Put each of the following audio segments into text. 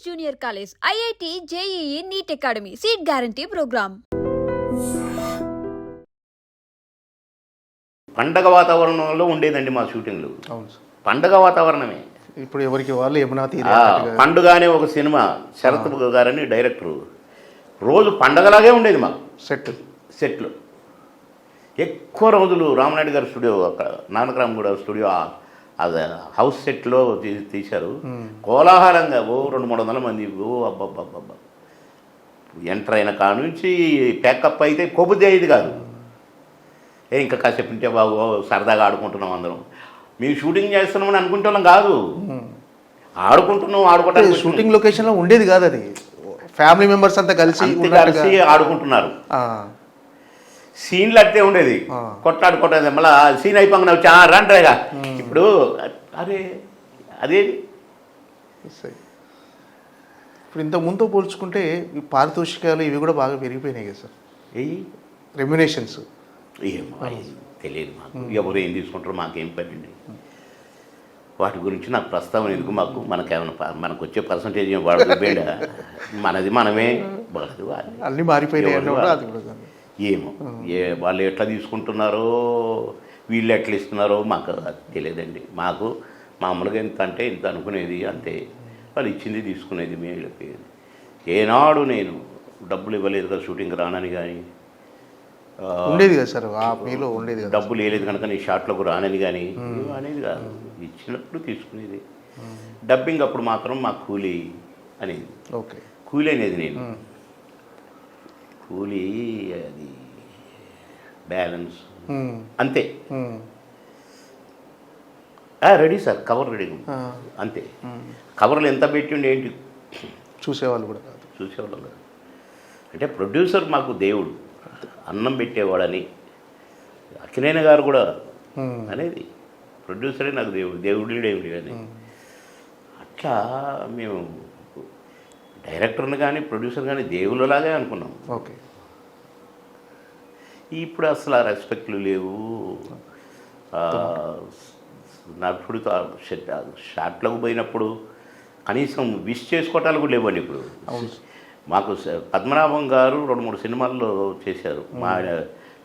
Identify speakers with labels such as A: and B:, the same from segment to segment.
A: Junior College, IIT, JEE, NEET Academy, Seat Guarantee Program.
B: పండగ వాతావరణంలో ఉండేదండి మా షూటింగ్లు.
C: అవును సార్.
B: పండగ వాతావరణమే.
C: ఇప్పుడు ఎవరికి వాళ్ళు యమునా తీరే
B: పండుగ అనే ఒక సినిమా, శరత్ గారని డైరెక్టరు, రోజు పండగలాగే ఉండేది మాకు. సెట్లు ఎక్కువ రోజులు రామనాయుడు గారి స్టూడియో, అక్కడ నానకరామ్ కూడా స్టూడియో, అది హౌస్ సెట్లో తీశారు. కోలాహలంగా 200-300 మంది. అబ్బబ్బబ్బబ్బా, ఎంటర్ అయిన కాడ నుంచి ప్యాకప్ అయితే కొబ్బుద్ది అయ్యేది కాదు. ఇంకా కాసేపు ఉంటే బాబు సరదాగా ఆడుకుంటున్నాం అందరం. మేము షూటింగ్ చేస్తున్నామని అనుకుంటున్నాం కాదు, ఆడుకోవడానికి
C: షూటింగ్ లొకేషన్లో ఉండేది కాదు, అది ఫ్యామిలీ మెంబర్స్ అంతా కలిసి
B: ఆడుకుంటున్నారు. సీన్లు అట్టే ఉండేది, కొట్లాడుకోవటం. మళ్ళీ సీన్ అయిపోగానే వచ్చి రండిగా. ఇప్పుడు అరే అదే
C: ఇప్పుడు ఇంత ముందు పోల్చుకుంటే ఈ పారితోషికాలు ఇవి కూడా బాగా పెరిగిపోయినాయి కదా సార్.
B: ఏ
C: రెమ్యునేషన్స్
B: ఏమో తెలియదు మాకు, ఎవరు ఏం తీసుకుంటారో మాకేం పనండి. వాటి గురించి నాకు ప్రస్తావన ఎందుకు, మనకేమైనా మనకు వచ్చే పర్సంటేజ్ వాడు బేడా, మనది మనమే వాడదు.
C: అన్నీ మారిపోయినాయి.
B: ఏమో వాళ్ళు ఎట్లా తీసుకుంటున్నారో, వీళ్ళు ఎట్లా ఇస్తున్నారో మాకు తెలియదండి. మాకు మామూలుగా ఎంత అంటే ఇంత అనుకునేది అంతే, వాళ్ళు ఇచ్చింది తీసుకునేది మేము వెళ్ళిపోయేది. ఏనాడు నేను డబ్బులు ఇవ్వలేదు కదా షూటింగ్ రానని కానీ,
C: ఉండేది కదా సార్, మీలో ఉండేది కదా,
B: డబ్బులు వేయలేదు కనుక నీ షాట్లకు రానని కానీ అనేది కాదు, ఇచ్చినప్పుడు తీసుకునేది. డబ్బింగ్ అప్పుడు మాత్రం మా కూలీ అనేది.
C: ఓకే,
B: కూలీ అనేది నేను కూలీ, అది బ్యాలెన్స్ అంతే. రెడీ సార్, కవర్ రెడీ అంతే. కవర్లు ఎంత పెట్టి ఉండి ఏంటి
C: చూసేవాళ్ళు కూడా కాదు,
B: చూసేవాళ్ళు కాదు. అంటే ప్రొడ్యూసర్ మాకు దేవుడు, అన్నం పెట్టేవాడని అక్కినేని గారు కూడా అనేది, ప్రొడ్యూసరే నాకు దేవుడు, దేవుడు ఏమి అని. అట్లా మేము డైరెక్టర్ని కానీ ప్రొడ్యూసర్ కానీ దేవుళ్ళలాగే అనుకున్నాం.
C: ఓకే,
B: ఇప్పుడు అసలు ఆ రెస్పెక్ట్లు లేవు. నటుడు షాట్లకు పోయినప్పుడు కనీసం విష్ చేసుకోవటాలు కూడా లేవండి ఇప్పుడు. మాకు పద్మనాభం గారు 2-3 సినిమాల్లో చేశారు,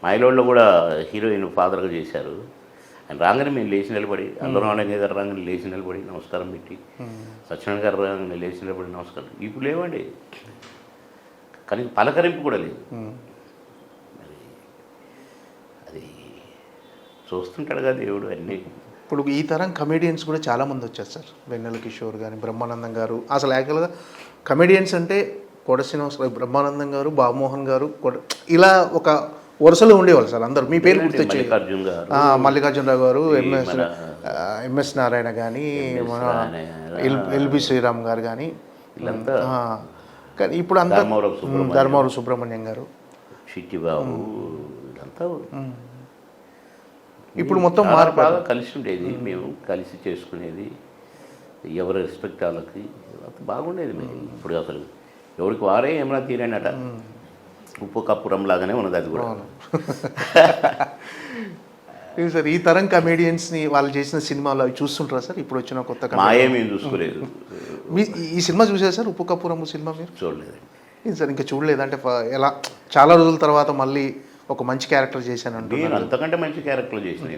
B: మాయలోళ్ళు కూడా హీరోయిన్ ఫాదర్గా చేశారు. ఆయన రాగానే మేము లేచి నిలబడి, అల్లరామయ్య గారు రాగానే లేచి నిలబడి నమస్కారం పెట్టి, సత్యనారాయణ గారు రాగానే లేచి నిలబడి నమస్కారం. ఇప్పుడు లేవండి, కానీ పలకరింపు కూడా లేదు. అది చూస్తుంటాడు కదా దేవుడు అన్నీ.
C: ఇప్పుడు ఈ తరం కమెడియన్స్ కూడా చాలామంది వచ్చారు సార్, వెన్నెల కిషోర్ కానీ, బ్రహ్మానందం గారు. అసలు యాక్చువల్గా కమెడియన్స్ అంటే కోట శ్రీనివాసరావు, బ్రహ్మానందం గారు, బాబుమోహన్ గారు, ఇలా ఒక వరుసలో ఉండేవాళ్ళు సార్ అందరూ. మీ పేరు గుర్తొచ్చి మల్లికార్జునరావు గారు, ఎంఎస్ నారాయణ కానీ, మన ఎల్బి శ్రీరామ్ గారు కానీ, కానీ ఇప్పుడు అంతా ధర్మవరం సుబ్రహ్మణ్యం గారు,
B: చిట్టిబాబు,
C: ఇప్పుడు మొత్తం
B: బాగా కలిసి ఉండేది, మేము కలిసి చేసుకునేది, ఎవరి రెస్పెక్ట్ వాళ్ళకి బాగుండేది మేము. ఇప్పుడు అసలు ఎవరికి వారే ఏమైనా తీరేనట, ఉప్పు కప్పురం లాగానే ఉన్నది అది కూడా.
C: సార్ ఈ తరం కమేడియన్స్ని వాళ్ళు చేసిన సినిమాలు అవి చూస్తుంటారా సార్? ఇప్పుడు వచ్చిన కొత్త
B: మాయేమేం చూసుకోలేదు.
C: ఈ సినిమా చూసారు సార్, ఉప్పు కప్పురము సినిమా? మీరు
B: చూడలేదు
C: సార్? ఇంకా చూడలేదు అంటే ఎలా చాలా రోజుల తర్వాత మళ్ళీ ఒక మంచి క్యారెక్టర్ చేశానంటే?
B: నేను అంతకంటే మంచి క్యారెక్టర్ చేసిన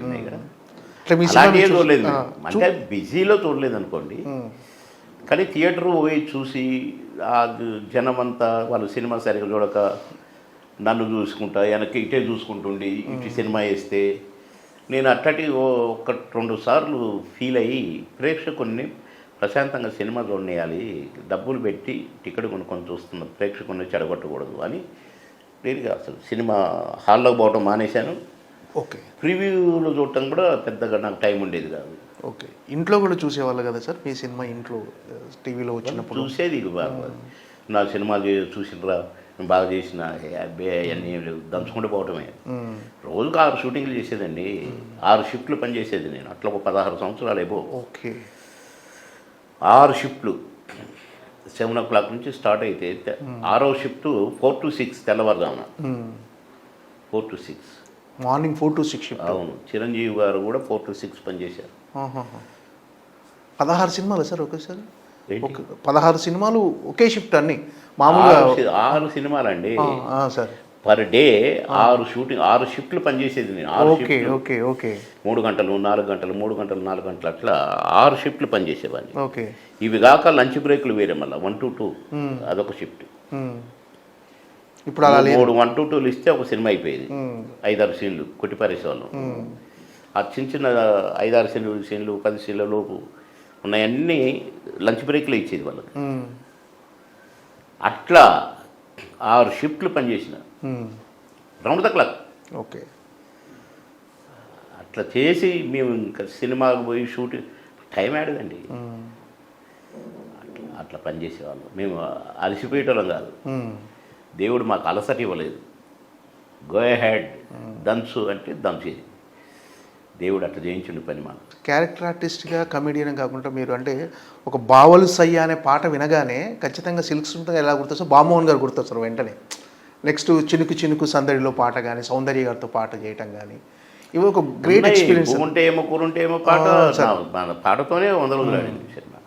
B: చూడలేదు, అంటే బిజీలో చూడలేదు అనుకోండి. కానీ థియేటర్ పోయి చూసి జనం అంతా వాళ్ళు సినిమా సరిగ్గా చూడక నన్ను చూసుకుంటా, వెనక్కి ఇటే చూసుకుంటుండి ఇటు సినిమా వేస్తే నేను అట్టటి 1-2 సార్లు ఫీల్ అయ్యి, ప్రేక్షకుల్ని ప్రశాంతంగా సినిమా చూడనేయాలి, డబ్బులు పెట్టి టికెట్ కొనుక్కొని చూస్తున్న ప్రేక్షకుల్ని చెడగొట్టకూడదు అని నేను అసలు సినిమా హాల్లోకి పోవడం మానేశాను.
C: ఓకే,
B: ప్రివ్యూలో చూడటం కూడా పెద్దగా నాకు టైం ఉండేది కాదు.
C: ఓకే, ఇంట్లో కూడా చూసేవాళ్ళు కదా సార్ మీ సినిమా? ఇంట్లో టీవీలో వచ్చినప్పుడు
B: చూసేది బాగా, నా సినిమా చూసినరా బాగా చేసిన అన్నీ దంచుకుంటూ పోవటమే. రోజుకు 6 షూటింగ్లు చేసేదండి, 6 షిఫ్ట్లు పనిచేసేది నేను. అట్లా ఒక 16 సంవత్సరాలు అయిపో.
C: ఓకే,
B: 6 షిఫ్ట్లు 7 o'clock నుంచి స్టార్ట్ అయితే 6వ షిఫ్ట్ 4 to 6 తెల్లవారుజామున. 4 to 6
C: మార్నింగ్ 4 to 6 షిఫ్ట్.
B: అవును, చిరంజీవి గారు కూడా 4 to 6 పనిచేశారు.
C: 16 సినిమాలు సార్ ఒకేసారి?
B: ఏంటి?
C: 16 సినిమాలు ఒకే షిఫ్ట్ అన్ని మామూలుగా
B: 6 సినిమాలండి.
C: సార్.
B: పర్ డే 6 షిఫ్ట్లు పనిచేసేది నేను. 6
C: ఓకే
B: షిఫ్ట్లు,
C: ఓకే ఓకే
B: 3 గంటలు 4 గంటలు 3 గంటలు 4 గంటలు అట్లా 6 షిఫ్ట్లు పనిచేసేవాడిని.
C: ఓకే.
B: ఇవి కాక లంచ్ బ్రేక్లు వేరే, మళ్ళీ 1 to 2 అదొక షిఫ్ట్.
C: ఇప్పుడు అలా లేదు.
B: 3 1 to 2 ఇస్తే ఒక సినిమా అయిపోయేది. 5-6 సీన్లు కొట్టిపారేసేవాళ్ళం. ఆ చిన్న చిన్న 5-6 సీన్లు 10 సీన్ల లోపు ఉన్నాయన్నీ లంచ్ బ్రేక్లో ఇచ్చేది వాళ్ళకి. అట్లా 6 షిఫ్ట్లు పనిచేసిన రౌండ్ ద క్లాక్.
C: ఓకే.
B: అట్లా చేసి మేము ఇంకా సినిమాకు పోయి షూటింగ్ టైం ఆడదండి. అట్లా పనిచేసేవాళ్ళం. మేము అలసిపోయేటోళ్ళం కాదు. దేవుడు మాకు అలసట ఇవ్వలేదు. గో హెడ్ దంచు అంటే దంచేది. దేవుడు అట్లా చేయించుండి పని మాకు.
C: క్యారెక్టర్ ఆర్టిస్ట్గా కమెడియన్ కాకుండా మీరు అంటే ఒక బావలు సయ్య అనే పాట వినగానే ఖచ్చితంగా సిల్క్ స్మితగా ఎలా గుర్తొస్తారు, బామోహన్ గారు గుర్తొస్తారు వెంటనే. నెక్స్ట్ చినుకు చినుకు సందడిలో పాట కానీ, సౌందర్య గారితో పాట చేయటం కానీ, ఇవి ఒక గ్రేట్ ఎక్స్పీరియన్స్.
B: ఉంటే ఏమో కూరుంటే ఏమో పాట, మన పాటతోనే 100 రోజులు ఆడింది సినిమా.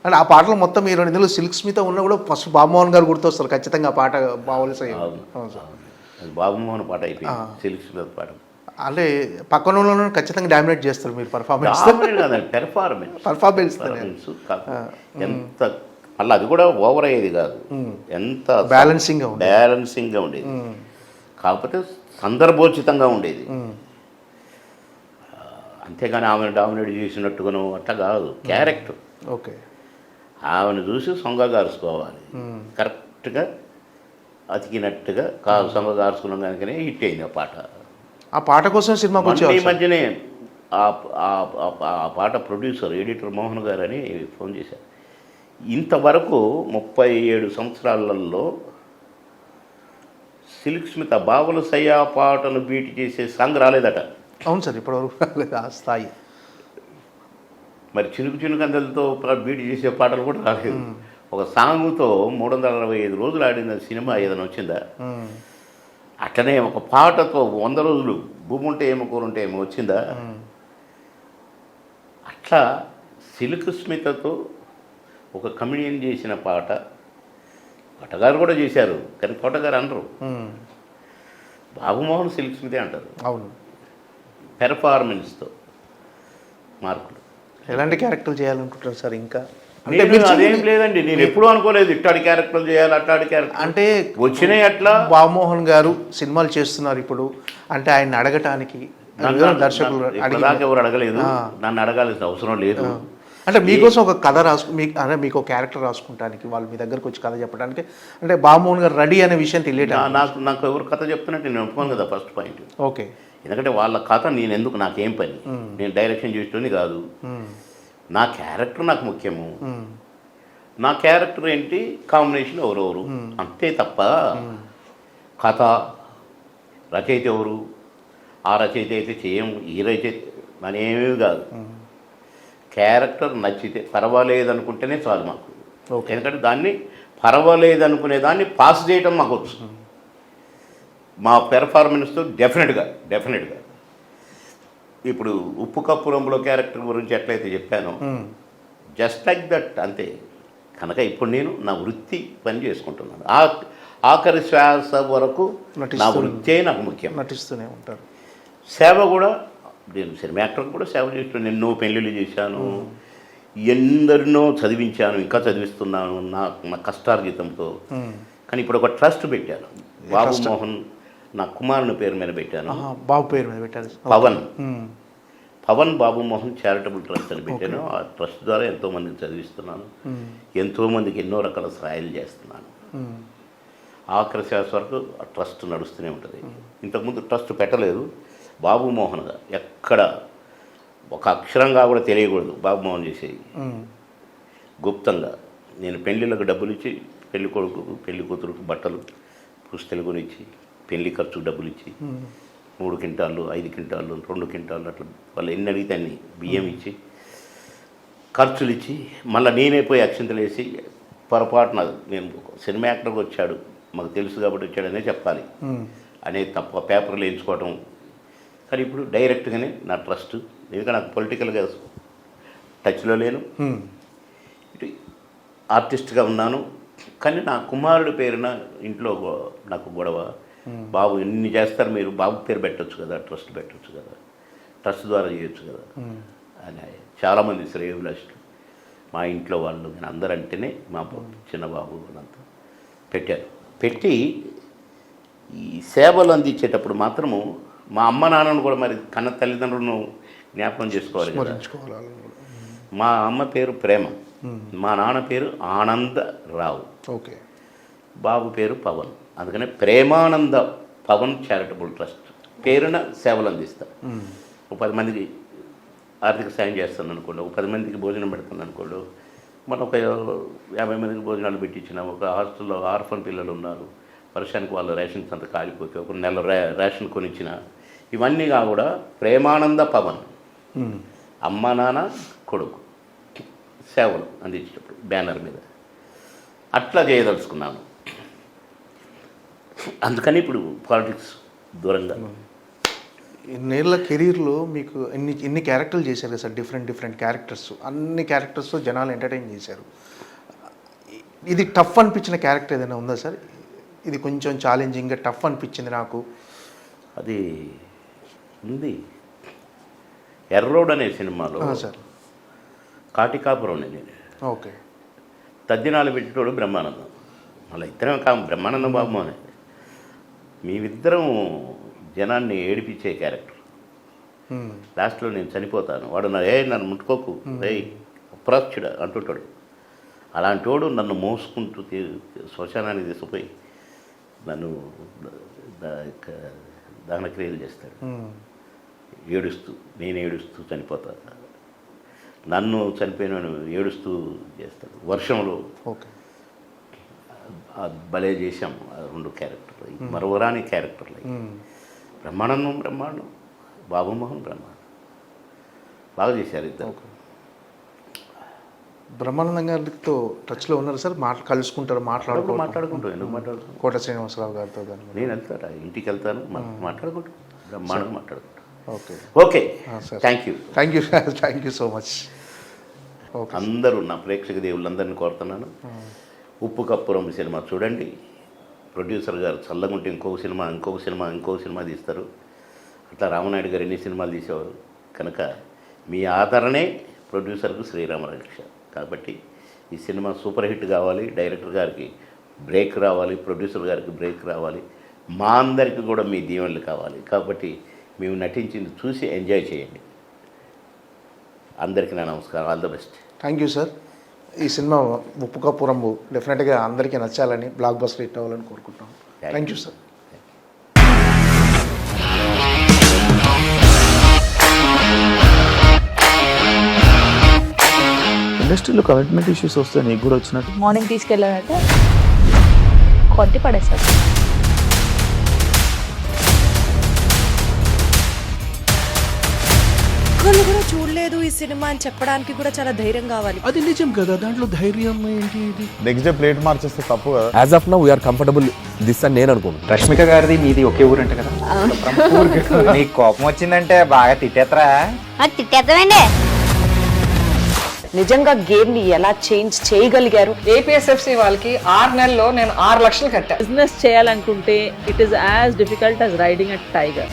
C: అంటే ఆ పాటలు మొత్తం మీరు ఇందులో సిల్క్ స్మిత ఉన్నా కూడా ఫస్ట్ బామోహన్ గారు గుర్తొస్తారు ఖచ్చితంగా ఆ పాట బావలు సయ్య. అవును సార్.
B: అది బాబుమోహన్ పాట అయిపోయింది. సిల్క్ స్మిత్ పాట
C: అంటే పక్కన వాళ్ళను ఖచ్చితంగా డామినేట్ చేస్తారు మీరు పర్ఫార్మెన్స్.
B: పర్ఫార్మెన్స్ ఎంత, మళ్ళీ అది కూడా ఓవర్ అయ్యేది కాదు, ఎంత బ్యాలెన్సింగ్గా ఉండేది. కాకపోతే సందర్భోచితంగా ఉండేది. అంతేగాని ఆమెను డామినేట్ చేసినట్టుగాను అట్లా కాదు. Character
C: okay.
B: ఆమెను చూసి సొంగగారుసుకోవాలి, కరెక్ట్గా అతికినట్టుగా సొంగగారుసుకున్నాం కనుకనే హిట్ అయింది ఆ పాట.
C: ఆ పాట కోసం సినిమాకి వచ్చి
B: ఈ మధ్యనే ఆ పాట ప్రొడ్యూసర్ ఎడిటర్ మోహన్ గారు అని ఫోన్ చేశారు. ఇంతవరకు 37 సంవత్సరాలలో సిల్క్ స్మిత బావల సయ్యా పాటను బీట్ చేసే సాంగ్ రాలేదట.
C: అవును సార్, ఇప్పటివరకు రాలేదు ఆ స్థాయి.
B: మరి చినుకు చినుకు అందలతో బీట్ చేసే పాటలు కూడా రాలేదు. ఒక సాంగ్తో 365 రోజులు ఆడిన సినిమా ఏదైనా వచ్చిందా? అట్లనే ఒక పాటతో 100 రోజులు భూమి ఉంటే ఏమో కూరుంటే ఏమో వచ్చిందా? అట్లా సిల్క్ స్మితతో ఒక కమెడియన్ చేసిన పాట కోటగారు కూడా చేశారు, కానీ కోటగారు అనరు, బాబుమోహన్ సిల్క్ స్మితే అంటారు.
C: అవును.
B: పెర్ఫార్మెన్స్తో మార్కులు.
C: ఎలాంటి క్యారెక్టర్ చేయాలనుకుంటారు సార్? ఇంకా
B: అదేం లేదండి, నేను ఎప్పుడూ అనుకోలేదు ఇట్లాంటి క్యారెక్టర్లు చేయాలి, అట్లాంటి క్యారెక్టర్
C: అంటే
B: వచ్చినాయి. అట్లా
C: బాబుమోహన్ గారు సినిమాలు చేస్తున్నారు ఇప్పుడు, అంటే ఆయన అడగటానికి దర్శకులు
B: ఎవరు అడగలేదు, నన్ను అడగాల్సిన అవసరం లేదు.
C: అంటే మీకోసం ఒక కథ అంటే మీకు ఒక క్యారెక్టర్ రాసుకుంటానికి వాళ్ళు మీ దగ్గరకు వచ్చి కథ చెప్పడానికి అంటే బాబుమోహన్ గారు రెడీ అనే విషయం తెలియట.
B: నాకు ఎవరు కథ చెప్తున్నట్టు నేను ఒప్పుకోను కదా ఫస్ట్ పాయింట్.
C: ఓకే.
B: ఎందుకంటే వాళ్ళ కథ నేను ఎందుకు, నాకేం పని, నేను డైరెక్షన్ చేసేది కాదు. నా క్యారెక్టర్ నాకు ముఖ్యము. నా క్యారెక్టర్ ఏంటి, కాంబినేషన్ ఎవరెవరు, అంతే తప్ప కథ రచయిత ఎవరు, ఆ రచయిత అయితే చేయము, ఈ రచయిత అనేవి కాదు. క్యారెక్టర్ నచ్చితే పర్వాలేదు అనుకుంటేనే చాలు మాకు. ఎందుకంటే దాన్ని పర్వాలేదు అనుకునే దాన్ని పాస్ చేయటం మాకు వచ్చు. మా పెర్ఫార్మెన్స్తో డెఫినెట్గా ఇప్పుడు ఉప్పు కప్పు రంగులో క్యారెక్టర్ గురించి ఎట్లయితే చెప్పానో జస్ట్ లైక్ దట్ అంతే. కనుక ఇప్పుడు నేను నా వృత్తి పని చేసుకుంటున్నాను. ఆఖరి శ్వాస వరకు నా వృత్తే నాకు ముఖ్యం.
C: నటిస్తూనే ఉంటారు.
B: సేవ కూడా, నేను సినిమా యాక్టర్ కూడా సేవ చేస్తున్నాను. ఎన్నో పెళ్ళిళ్ళు చేశాను, ఎందరినో చదివించాను, ఇంకా చదివిస్తున్నాను నా కష్టార్జితంతో. కానీ ఇప్పుడు ఒక ట్రస్ట్ పెట్టాను, బాబుమోహన్ నా కుమారుని పేరు మీద పెట్టాను.
C: బాబు పేరు మీద పెట్టాను,
B: పవన్ బాబుమోహన్ చారిటబుల్ ట్రస్ట్ అని పెట్టాను. ఆ ట్రస్ట్ ద్వారా ఎంతోమందికి చదివిస్తున్నాను, ఎంతోమందికి ఎన్నో రకాల సహాయాలు చేస్తున్నాను. ఆఖరి శ్వాస వరకు ఆ ట్రస్ట్ నడుస్తూనే ఉంటుంది. ఇంతకుముందు ట్రస్ట్ పెట్టలేదు. బాబుమోహన్గా ఎక్కడ ఒక అక్షరంగా కూడా తెలియకూడదు బాబుమోహన్ చేసేది. గుప్తంగా నేను పెళ్ళిళ్ళకు డబ్బులు ఇచ్చి, పెళ్లి కొడుకు పెళ్లి కూతురుకు బట్టలు పుస్తలు కొనిచ్చి, పెళ్లి ఖర్చుకు డబ్బులు ఇచ్చి 3 క్వింటాళ్ళు 5 క్వింటాళ్ళు 2 క్వింటాళ్ళు అట్లా వాళ్ళు ఎన్ని అడిగితే అన్ని బియ్యం ఇచ్చి ఖర్చులు ఇచ్చి, మళ్ళీ నేనే పోయి అక్షింతలు వేసి, పొరపాటున నేను సినిమా యాక్టర్గా వచ్చాడు మాకు తెలుసు కాబట్టి వచ్చాడనే చెప్పాలి అనే తప్ప పేపర్లు వేయించుకోవటం. కానీ ఇప్పుడు డైరెక్ట్గానే నా ట్రస్ట్, ఎందుకంటే నాకు పొలిటికల్గా టచ్లో లేను. ఇటు ఆర్టిస్ట్గా ఉన్నాను. కానీ నా కుమారుడి పేరున ఇంట్లో నాకు గొడవ. బాబు ఎన్ని చేస్తారు మీరు, బాబు పేరు పెట్టచ్చు కదా, ట్రస్ట్ పెట్టచ్చు కదా, ట్రస్ట్ ద్వారా చేయొచ్చు కదా అని చాలామంది శ్రేయోభిలాషులు మా ఇంట్లో వాళ్ళు నేను అందరంటేనే మా చిన్న బాబు అంతా పెట్టారు. పెట్టి ఈ సేవలు అందించేటప్పుడు మాత్రము మా అమ్మ నాన్నను కూడా మరి కన్న తల్లిదండ్రులను జ్ఞాపకం చేసుకోవాలి కదా. మా అమ్మ పేరు ప్రేమ, మా నాన్న పేరు ఆనందరావు,
C: ఓకే,
B: బాబు పేరు పవన్. అందుకనే ప్రేమానంద పవన్ చారిటబుల్ ట్రస్ట్ పేరున సేవలు అందిస్తాం. ఒక 10 మందికి ఆర్థిక సాయం చేస్తాను అనుకోండి, ఒక 10 మందికి భోజనం పెడుతుంది అనుకోండి, మనం ఒక 50 మందికి భోజనాలు పెట్టించినాం. ఒక హాస్టల్లో ఆర్ఫన్ పిల్లలు ఉన్నారు, వర్షానికి వాళ్ళ రేషన్స్ అంతా కాలిపోతే ఒక నెల రేషన్ కొనిచ్చిన. ఇవన్నీ కూడా ప్రేమానంద పవన్ అమ్మ నాన్న కొడుకు సేవలు అందించేటప్పుడు బ్యానర్ మీద అట్లా చేయదలుచుకున్నాను. అందుకని ఇప్పుడు పాలిటిక్స్ దూరంగా.
C: ఇన్నేళ్ల కెరీర్లో మీకు ఎన్ని క్యారెక్టర్లు చేశారు కదా సార్, డిఫరెంట్ క్యారెక్టర్స్, అన్ని క్యారెక్టర్స్తో జనాలు ఎంటర్టైన్ చేశారు. ఇది టఫ్ అనిపించిన క్యారెక్టర్ ఏదైనా ఉందా సార్? ఇది కొంచెం ఛాలెంజింగ్గా టఫ్ అనిపించింది నాకు.
B: అది ఉంది. ఎర్రోడ్ అనే సినిమాలో
C: సార్
B: కాటికాపురం నేను,
C: ఓకే,
B: తద్దినాలు పెట్టేటోడు బ్రహ్మానందం, మళ్ళీ ఇద్దరం బ్రహ్మానందం బాబు అని మేమిద్దరం జనాన్ని ఏడిపించే క్యారెక్టర్. లాస్ట్లో నేను చనిపోతాను, వాడు నన్ను ముట్టుకోకు, అప్రాచ్యుడ అంటుంటాడు. అలాంటి వాడు నన్ను మోసుకుంటూ శ్మశానానికి తీసుకుపోయి నన్ను దహనక్రియలు చేస్తాడు. నేను ఏడుస్తూ చనిపోతాను, నన్ను చనిపోయిన ఏడుస్తూ చేస్తాడు. వర్షంలో భలే చేశాం ఆ 2 క్యారెక్టర్లు, మరవరాని క్యారెక్టర్లు. బ్రహ్మానందం బాబుమోహన్ బాగా చేశారు ఇద్దరు.
C: బ్రహ్మానందం గారితో టచ్లో ఉన్నారు సార్? కలుసుకుంటారు,
B: మాట్లాడుకుంటాం. ఎందుకు మాట్లాడుకుంటాం?
C: కోట శ్రీనివాసరావు గారితో కానీ
B: నేను వెళ్తాను, ఇంటికి వెళ్తాను, మాట్లాడుకుంటాం, బ్రహ్మాండంగా మాట్లాడుకుంటాం.
C: Okay
B: sir, thank you
C: so much. Okay,
B: అందరూ నా ప్రేక్షక దేవుళ్ళందరినీ కోరుతున్నాను, ఉప్పు కప్పురం సినిమా చూడండి. ప్రొడ్యూసర్ గారు చల్లగుంటే ఇంకొక సినిమా తీస్తారు. అట్లా రామనాయుడు గారు ఎన్ని సినిమాలు తీసేవారు కనుక మీ ఆదరణే ప్రొడ్యూసర్కు శ్రీరామరక్ష. కాబట్టి ఈ సినిమా సూపర్ హిట్ కావాలి, డైరెక్టర్ గారికి బ్రేక్ రావాలి, ప్రొడ్యూసర్ గారికి బ్రేక్ రావాలి, మా అందరికీ కూడా మీ దీవెనలు కావాలి. కాబట్టి మేము నటించింది చూసి ఎంజాయ్ చేయండి. అందరికీ నా నమస్కారం, all the best.
C: Thank you sir. ఈ సినిమా ఉప్పు కప్పురంబు డెఫినెట్గా అందరికీ నచ్చాలని, బ్లాక్ బస్టర్ హిట్ అవ్వాలని కోరుకుంటాం. Thank you sir.
D: ఇండస్ట్రీలో కమిట్మెంట్ ఇష్యూస్ వస్తే నీకు కూడా వచ్చినట్టు?
E: మార్నింగ్ తీసుకెళ్ళాలంటే కొట్టి పడేస్తారు.
F: ఒక్కళ్ళు కూడా చూడలేదు ఈ సినిమా అని చెప్పడానికి కూడా చాలా ధైర్యం కావాలి.
G: అది నిజం కదా, దాంట్లో ధైర్యం ఏంటి? ఇది
D: నెక్స్ట్ డే ప్లేట్ మార్చేస్తే తప్పు కదా.
H: As of now we are comfortable this అని నేను అనుకుంటున్నాను.
I: రష్మిక గారిది మీది ఒకే ఊరంట కదా? నీకు కోపం వచ్చిందంటే బాగా తిట్టేత్తరా?
A: తిట్టేద్దామండి.
F: నిజంగా గేమ్ ని ఎలా చేంజ్ చేయగలిగారు?
J: ఏపీఎస్ఎఫ్సి వాళ్ళకి 6 నెలల్లో నేను 6 లక్షలు కట్టా.
E: బిజినెస్ చేయాలనుకుంటే it is as difficult as riding a tiger.